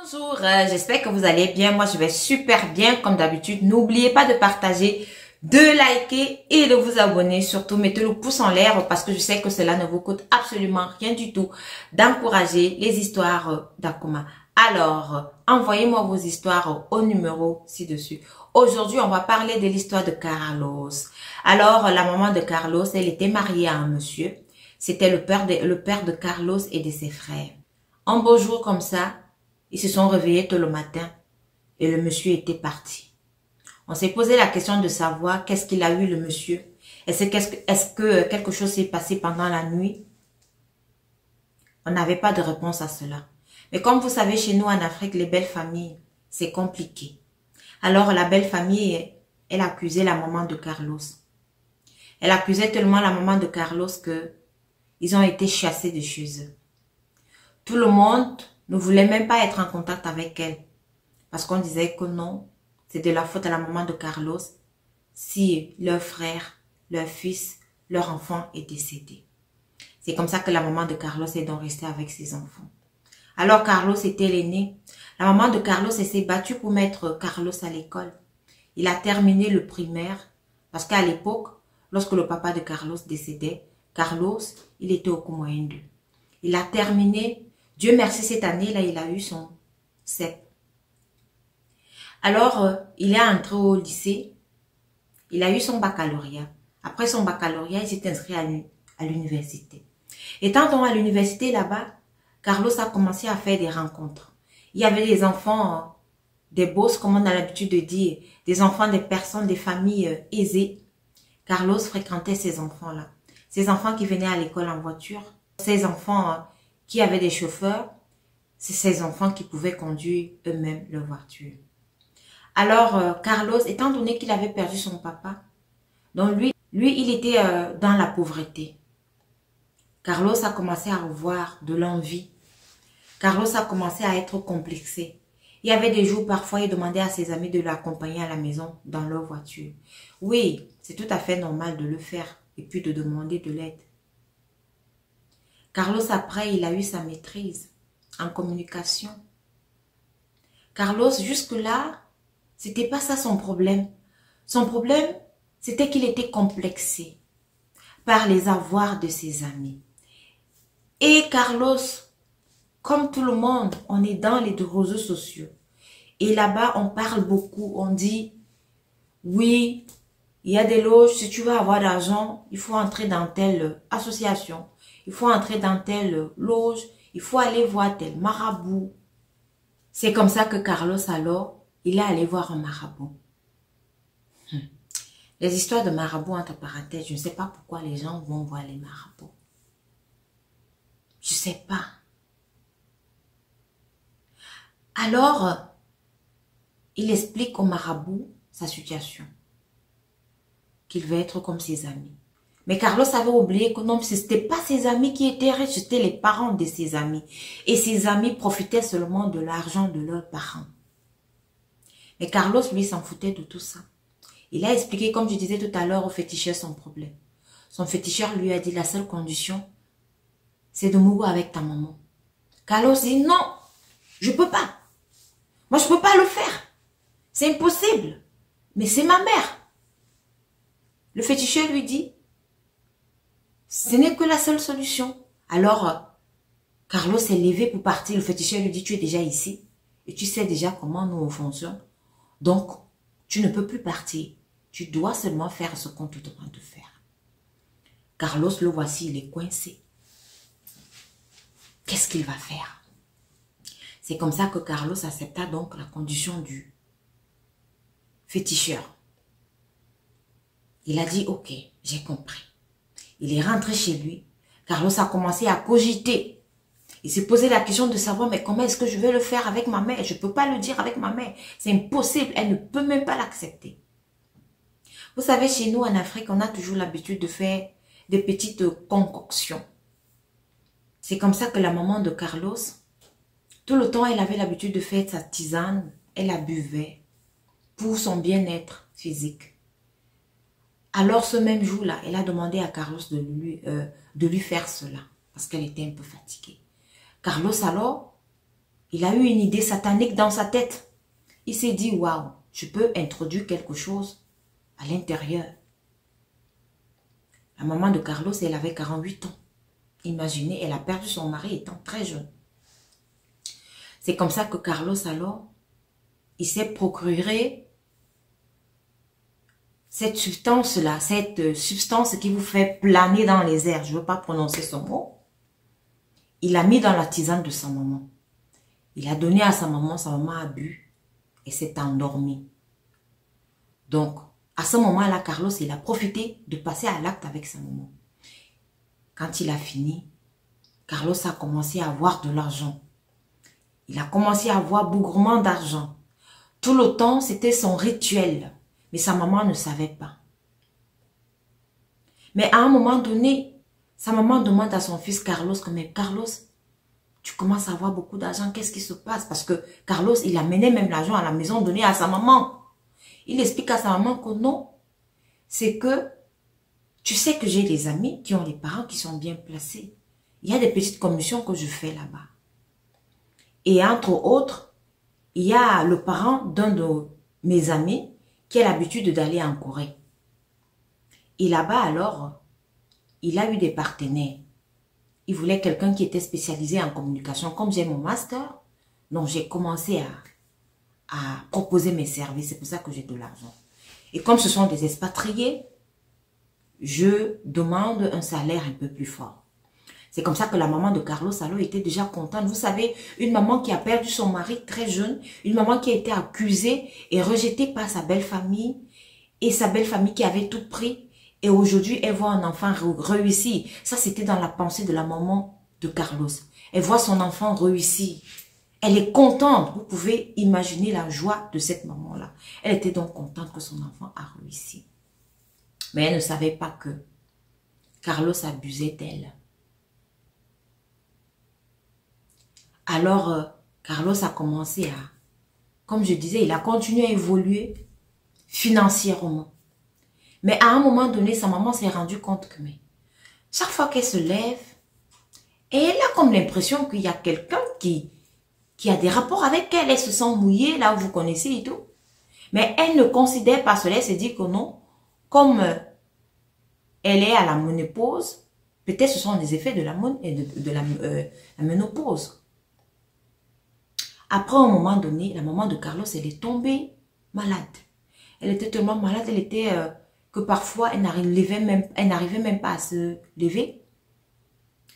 Bonjour, j'espère que vous allez bien. Moi, je vais super bien comme d'habitude. N'oubliez pas de partager, de liker et de vous abonner. Surtout, mettez le pouce en l'air parce que je sais que cela ne vous coûte absolument rien du tout d'encourager les histoires d'Akuma. Alors, envoyez-moi vos histoires au numéro ci-dessus. Aujourd'hui, on va parler de l'histoire de Carlos. Alors, la maman de Carlos, elle était mariée à un monsieur. C'était le père de Carlos et de ses frères. Un beau jour comme ça, ils se sont réveillés tôt le matin et le monsieur était parti. On s'est posé la question de savoir qu'est-ce qu'il a eu le monsieur. Est-ce que quelque chose s'est passé pendant la nuit? On n'avait pas de réponse à cela. Mais comme vous savez, chez nous en Afrique, les belles familles, c'est compliqué. Alors la belle famille, elle accusait la maman de Carlos. Elle accusait tellement la maman de Carlos que ils ont été chassés de chez eux. Tout le monde ne voulait même pas être en contact avec elle. Parce qu'on disait que non, c'est de la faute à la maman de Carlos si leur frère, leur fils, leur enfant est décédé. C'est comme ça que la maman de Carlos est donc restée avec ses enfants. Alors Carlos était l'aîné. La maman de Carlos s'est battue pour mettre Carlos à l'école. Il a terminé le primaire parce qu'à l'époque, lorsque le papa de Carlos décédait, Carlos, il était au cours moyen 2. Il a terminé. Dieu merci, cette année-là, il a eu son CEP. Alors, il est entré au lycée. Il a eu son baccalauréat. Après son baccalauréat, il s'est inscrit à l'université. Étant donc à l'université là-bas, Carlos a commencé à faire des rencontres. Il y avait des enfants, des boss, comme on a l'habitude de dire, des enfants, des personnes, des familles aisées. Carlos fréquentait ces enfants-là. Ces enfants qui venaient à l'école en voiture. Ces enfants qui avaient des chauffeurs, c'est ces enfants qui pouvaient conduire eux-mêmes leur voiture. Alors, Carlos, étant donné qu'il avait perdu son papa, donc lui, il était dans la pauvreté. Carlos a commencé à avoir de l'envie. Carlos a commencé à être complexé. Il y avait des jours, parfois, il demandait à ses amis de l'accompagner à la maison dans leur voiture. Oui, c'est tout à fait normal de le faire et puis de demander de l'aide. Carlos, après, il a eu sa maîtrise en communication. Carlos, jusque-là, c'était pas ça son problème. Son problème, c'était qu'il était complexé par les avoirs de ses amis. Et Carlos, comme tout le monde, on est dans les réseaux sociaux. Et là-bas, on parle beaucoup. On dit, oui, il y a des loges. Si tu veux avoir d'argent, il faut entrer dans telle association. Il faut entrer dans telle loge. Il faut aller voir tel marabout. C'est comme ça que Carlos, alors, il est allé voir un marabout. Les histoires de marabout, entre parenthèses, je ne sais pas pourquoi les gens vont voir les marabouts. Je ne sais pas. Alors, il explique au marabout sa situation. Qu'il veut être comme ses amis. Mais Carlos avait oublié que non, ce n'était pas ses amis qui étaient riches, c'était les parents de ses amis. Et ses amis profitaient seulement de l'argent de leurs parents. Mais Carlos, lui, s'en foutait de tout ça. Il a expliqué, comme je disais tout à l'heure, au féticheur son problème. Son féticheur lui a dit, la seule condition, c'est de mourir avec ta maman. Carlos dit, non, je ne peux pas. Moi, je ne peux pas le faire. C'est impossible. Mais c'est ma mère. Le féticheur lui dit, ce n'est que la seule solution. Alors, Carlos s'est levé pour partir. Le féticheur lui dit, tu es déjà ici. Et tu sais déjà comment nous fonctionnons. Donc, tu ne peux plus partir. Tu dois seulement faire ce qu'on te demande de faire. Carlos, le voici, il est coincé. Qu'est-ce qu'il va faire? C'est comme ça que Carlos accepta donc la condition du féticheur. Il a dit, ok, j'ai compris. Il est rentré chez lui. Carlos a commencé à cogiter. Il s'est posé la question de savoir, mais comment est-ce que je vais le faire avec ma mère? Je ne peux pas le dire avec ma mère. C'est impossible. Elle ne peut même pas l'accepter. Vous savez, chez nous en Afrique, on a toujours l'habitude de faire des petites concoctions. C'est comme ça que la maman de Carlos, tout le temps, elle avait l'habitude de faire sa tisane. Elle la buvait pour son bien-être physique. Alors, ce même jour-là, elle a demandé à Carlos de lui faire cela. Parce qu'elle était un peu fatiguée. Carlos, alors, il a eu une idée satanique dans sa tête. Il s'est dit, waouh, je peux introduire quelque chose à l'intérieur. La maman de Carlos, elle avait 48 ans. Imaginez, elle a perdu son mari étant très jeune. C'est comme ça que Carlos, alors, il s'est procuré cette substance-là, cette substance qui vous fait planer dans les airs. Je ne veux pas prononcer ce mot. Il l'a mis dans la tisane de sa maman. Il a donné à sa maman a bu et s'est endormi. Donc, à ce moment-là, Carlos, il a profité de passer à l'acte avec sa maman. Quand il a fini, Carlos a commencé à avoir de l'argent. Il a commencé à avoir bougrement d'argent. Tout le temps, c'était son rituel. Mais sa maman ne savait pas. Mais à un moment donné, sa maman demande à son fils Carlos, mais Carlos, tu commences à avoir beaucoup d'argent, qu'est-ce qui se passe? Parce que Carlos, il amenait même l'argent à la maison donné à sa maman. Il explique à sa maman que non, c'est que tu sais que j'ai des amis qui ont des parents qui sont bien placés. Il y a des petites commissions que je fais là-bas. Et entre autres, il y a le parent d'un de mes amis qui a l'habitude d'aller en Corée. Et là-bas, alors, il a eu des partenaires. Il voulait quelqu'un qui était spécialisé en communication. Comme j'ai mon master, donc j'ai commencé à proposer mes services. C'est pour ça que j'ai de l'argent. Et comme ce sont des expatriés, je demande un salaire un peu plus fort. C'est comme ça que la maman de Carlos alors était déjà contente. Vous savez, une maman qui a perdu son mari très jeune, une maman qui a été accusée et rejetée par sa belle famille, et sa belle famille qui avait tout pris, et aujourd'hui elle voit un enfant réussir. Ça c'était dans la pensée de la maman de Carlos. Elle voit son enfant réussir. Elle est contente. Vous pouvez imaginer la joie de cette maman-là. Elle était donc contente que son enfant a réussi. Mais elle ne savait pas que Carlos abusait d'elle. Alors, Carlos a commencé à, comme je disais, il a continué à évoluer financièrement. Mais à un moment donné, sa maman s'est rendue compte que, mais, chaque fois qu'elle se lève, elle a comme l'impression qu'il y a quelqu'un qui a des rapports avec elle. Elle se sent mouillée, là où vous connaissez et tout. Mais elle ne considère pas cela, elle se dit que non, comme elle est à la ménopause, peut-être ce sont des effets de la ménopause. Après, à un moment donné, la maman de Carlos, elle est tombée malade. Elle était tellement malade, elle était que parfois, elle n'arrivait même pas à se lever.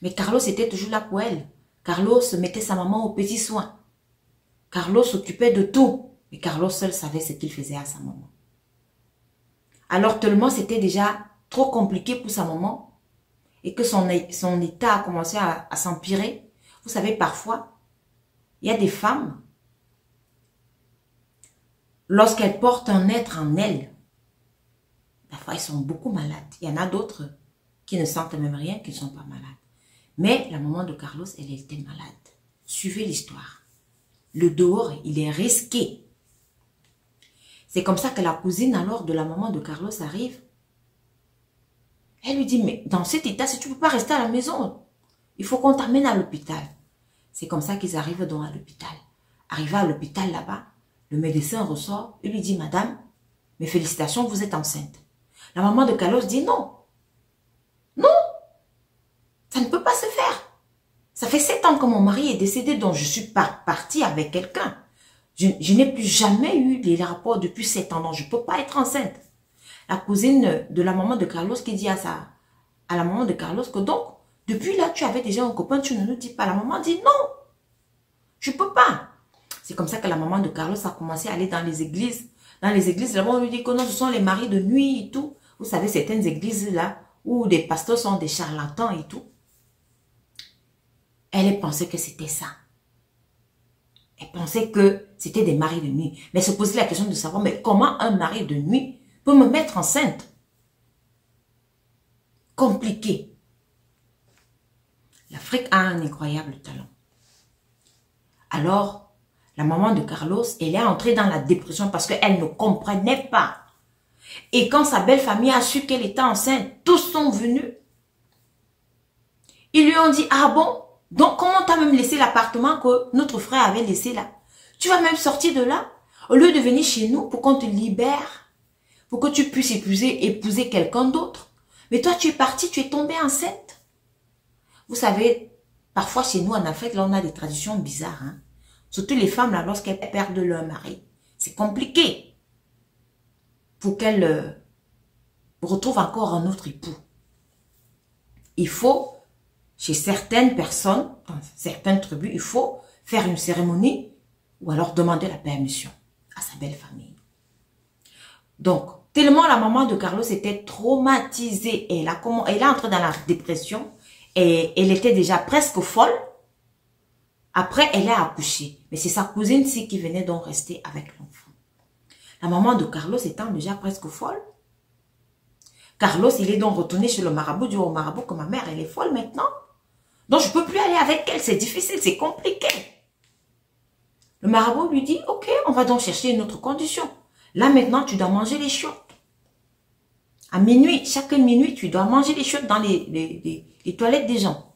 Mais Carlos était toujours là pour elle. Carlos mettait sa maman aux petits soins. Carlos s'occupait de tout. Et Carlos seul savait ce qu'il faisait à sa maman. Alors tellement c'était déjà trop compliqué pour sa maman et que son état a commencé à s'empirer. Vous savez, parfois, il y a des femmes, lorsqu'elles portent un être en elles, parfois elles sont beaucoup malades. Il y en a d'autres qui ne sentent même rien, qui ne sont pas malades. Mais la maman de Carlos, elle était malade. Suivez l'histoire. Le dehors, il est risqué. C'est comme ça que la cousine alors de la maman de Carlos arrive. Elle lui dit, mais dans cet état, si tu ne peux pas rester à la maison, il faut qu'on t'amène à l'hôpital. C'est comme ça qu'ils arrivent donc à l'hôpital. Arrivé à l'hôpital là-bas, le médecin ressort et lui dit, madame, mes félicitations, vous êtes enceinte. La maman de Carlos dit, non. Non, ça ne peut pas se faire. Ça fait 7 ans que mon mari est décédé, donc je suis partie avec quelqu'un. Je n'ai plus jamais eu des rapports depuis 7 ans, donc je ne peux pas être enceinte. La cousine de la maman de Carlos qui dit à la maman de Carlos que donc, depuis là, tu avais déjà un copain, tu ne nous dis pas. La maman dit non, je ne peux pas. C'est comme ça que la maman de Carlos a commencé à aller dans les églises. Dans les églises, là-bas, on lui dit que non, ce sont les maris de nuit et tout. Vous savez, certaines églises là, où des pasteurs sont des charlatans et tout. Elle pensait que c'était ça. Elle pensait que c'était des maris de nuit. Mais elle se posait la question de savoir, mais comment un mari de nuit peut me mettre enceinte? Compliqué. L'Afrique a un incroyable talent. Alors, la maman de Carlos, elle est entrée dans la dépression parce qu'elle ne comprenait pas. Et quand sa belle famille a su qu'elle était enceinte, tous sont venus. Ils lui ont dit, ah bon, Donc, comment t'as même laissé l'appartement que notre frère avait laissé là? Tu vas même sortir de là, au lieu de venir chez nous pour qu'on te libère, pour que tu puisses épouser quelqu'un d'autre. Mais toi, tu es parti, tu es tombé enceinte. Vous savez, parfois chez nous en Afrique, là, on a des traditions bizarres. Hein? Surtout les femmes, là, lorsqu'elles perdent leur mari. C'est compliqué pour qu'elles retrouvent encore un autre époux. Il faut, chez certaines personnes, dans certaines tribus, il faut faire une cérémonie ou alors demander la permission à sa belle famille. Donc, tellement la maman de Carlos était traumatisée, elle est entrée dans la dépression et elle était déjà presque folle. Après, elle a accouché. Mais c'est sa cousine-ci qui venait donc rester avec l'enfant. La maman de Carlos étant déjà presque folle. Carlos, il est donc retourné chez le marabout, dit au marabout que ma mère, elle est folle maintenant. Donc, je ne peux plus aller avec elle, c'est difficile, c'est compliqué. Le marabout lui dit, ok, on va donc chercher une autre condition. Là, maintenant, tu dois manger les chiottes. À minuit, chaque minuit, tu dois manger les chiottes dans les toilettes des gens.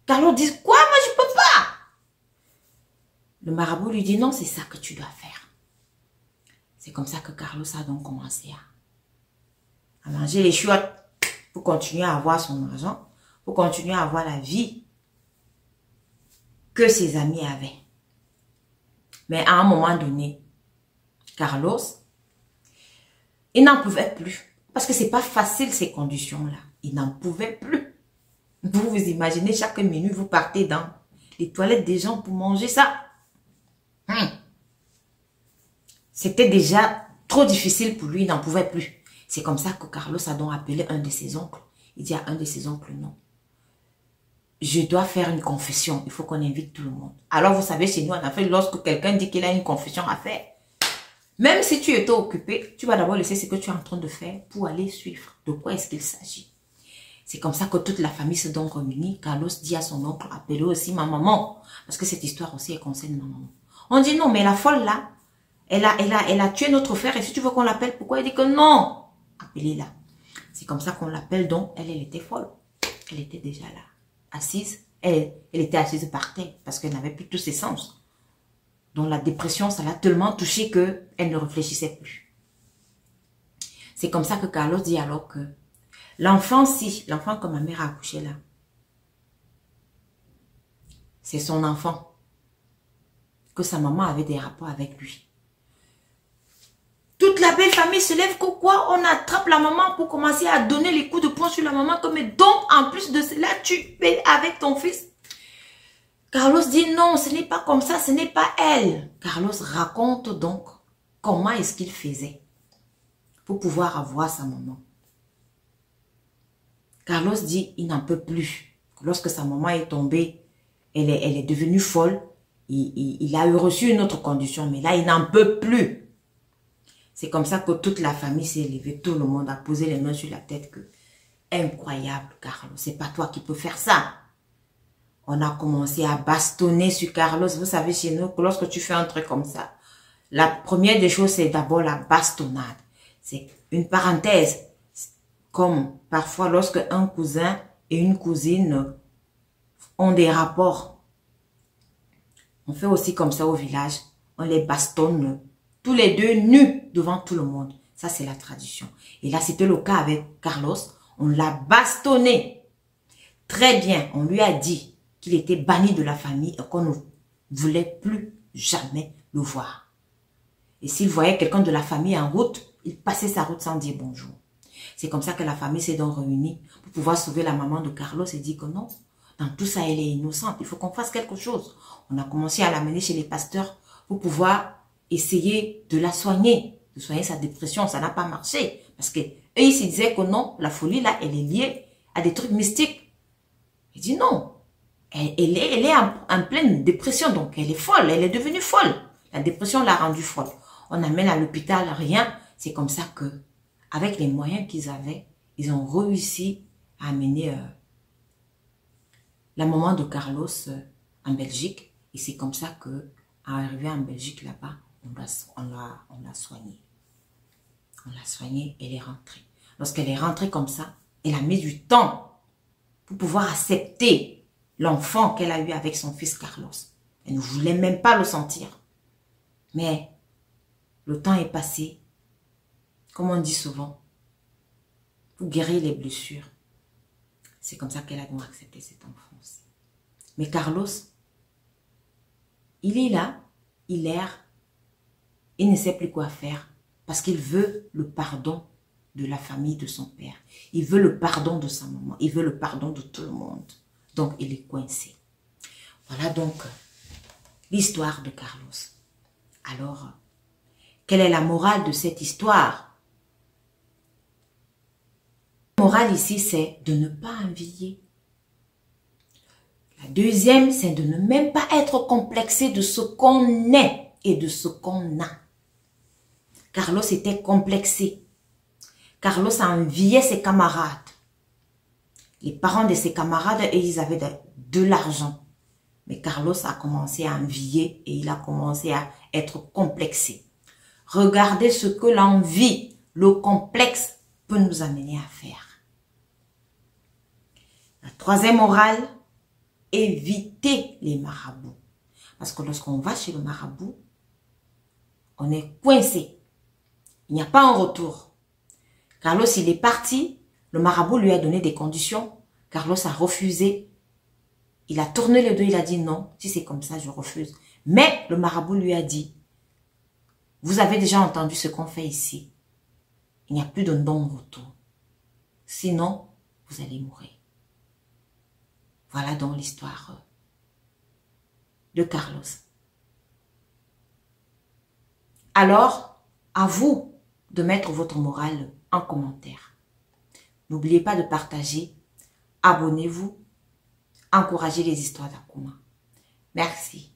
Carlos dit, quoi, moi, je peux pas. Le marabout lui dit, non, c'est ça que tu dois faire. C'est comme ça que Carlos a donc commencé à manger les chiottes pour continuer à avoir son argent, pour continuer à avoir la vie que ses amis avaient. Mais à un moment donné, Carlos, il n'en pouvait plus. Parce que c'est pas facile ces conditions-là. Il n'en pouvait plus. Vous vous imaginez, chaque minute, vous partez dans les toilettes des gens pour manger ça. C'était déjà trop difficile pour lui, il n'en pouvait plus. C'est comme ça que Carlos a donc appelé un de ses oncles. Il dit à un de ses oncles, non. Je dois faire une confession. Il faut qu'on invite tout le monde. Alors, vous savez, chez nous, en Afrique, lorsque quelqu'un dit qu'il a une confession à faire, même si tu étais occupé, tu vas d'abord laisser ce que tu es en train de faire pour aller suivre. De quoi est-ce qu'il s'agit? C'est comme ça que toute la famille s'est donc réunie. Carlos dit à son oncle, appelez aussi ma maman. Parce que cette histoire aussi, elle concerne ma maman. On dit non, mais la folle là, elle a tué notre frère. Et si tu veux qu'on l'appelle, pourquoi? Il dit que non. Appelez-la. C'est comme ça qu'on l'appelle donc. Elle était folle. Elle était déjà là. Assise. Elle était assise par terre. Parce qu'elle n'avait plus tous ses sens. Donc la dépression, ça l'a tellement touchée qu'elle ne réfléchissait plus. C'est comme ça que Carlos dit alors que l'enfant que ma mère a accouché là, c'est son enfant. Que sa maman avait des rapports avec lui. Toute la belle famille se lève quoi? On attrape la maman pour commencer à donner les coups de poing sur la maman. Mais donc, en plus de cela, tu es avec ton fils. Carlos dit non, ce n'est pas comme ça, ce n'est pas elle. Carlos raconte donc comment est-ce qu'il faisait pour pouvoir avoir sa maman. Carlos dit il n'en peut plus. Lorsque sa maman est tombée, elle est devenue folle. Il a reçu une autre condition, mais là, il n'en peut plus. C'est comme ça que toute la famille s'est levée, tout le monde a posé les mains sur la tête que incroyable, Carlos, c'est pas toi qui peux faire ça. On a commencé à bastonner sur Carlos. Vous savez, chez nous, que lorsque tu fais un truc comme ça, la première des choses, c'est d'abord la bastonnade. C'est une parenthèse. Comme parfois, lorsque un cousin et une cousine ont des rapports, on fait aussi comme ça au village. On les bastonne tous les deux nus devant tout le monde. Ça, c'est la tradition. Et là, c'était le cas avec Carlos. On l'a bastonné. Très bien. On lui a dit qu'il était banni de la famille et qu'on ne voulait plus jamais le voir. Et s'il voyait quelqu'un de la famille en route, il passait sa route sans dire bonjour. C'est comme ça que la famille s'est donc réunie pour pouvoir sauver la maman de Carlos et dire que non, dans tout ça, elle est innocente. Il faut qu'on fasse quelque chose. On a commencé à l'amener chez les pasteurs pour pouvoir essayer de la soigner, de soigner sa dépression. Ça n'a pas marché. Parce que eux, ils se disaient que non, la folie là, elle est liée à des trucs mystiques. Il dit non. Elle est en pleine dépression, donc elle est folle. Elle est devenue folle. La dépression l'a rendue folle. On amène à l'hôpital, rien. C'est comme ça que, avec les moyens qu'ils avaient, ils ont réussi à amener la maman de Carlos en Belgique. Et c'est comme ça que, arrivé en Belgique là-bas, on l'a soignée. On l'a soignée, elle est rentrée. Lorsqu'elle est rentrée comme ça, elle a mis du temps pour pouvoir accepter l'enfant qu'elle a eu avec son fils Carlos. Elle ne voulait même pas le sentir. Mais le temps est passé. Comme on dit souvent, pour guérir les blessures. C'est comme ça qu'elle a donc accepté cet enfant aussi. Mais Carlos, il est là, il erre, il ne sait plus quoi faire parce qu'il veut le pardon de la famille de son père. Il veut le pardon de sa maman, il veut le pardon de tout le monde. Donc, il est coincé. Voilà donc l'histoire de Carlos. Alors, quelle est la morale de cette histoire? La morale ici, c'est de ne pas envier. La deuxième, c'est de ne même pas être complexé de ce qu'on est et de ce qu'on a. Carlos était complexé. Carlos enviait ses camarades. Les parents de ses camarades, ils avaient de l'argent. Mais Carlos a commencé à envier et il a commencé à être complexé. Regardez ce que l'envie, le complexe peut nous amener à faire. La troisième morale, évitez les marabouts. Parce que lorsqu'on va chez le marabout, on est coincé. Il n'y a pas un retour. Carlos, il est parti. Le marabout lui a donné des conditions. Carlos a refusé. Il a tourné le dos. Il a dit non. Si c'est comme ça, je refuse. Mais le marabout lui a dit, vous avez déjà entendu ce qu'on fait ici. Il n'y a plus de non-retour. Sinon, vous allez mourir. Voilà donc l'histoire de Carlos. Alors, à vous de mettre votre morale en commentaire. N'oubliez pas de partager, abonnez-vous, encouragez les histoires d'Akuma. Merci.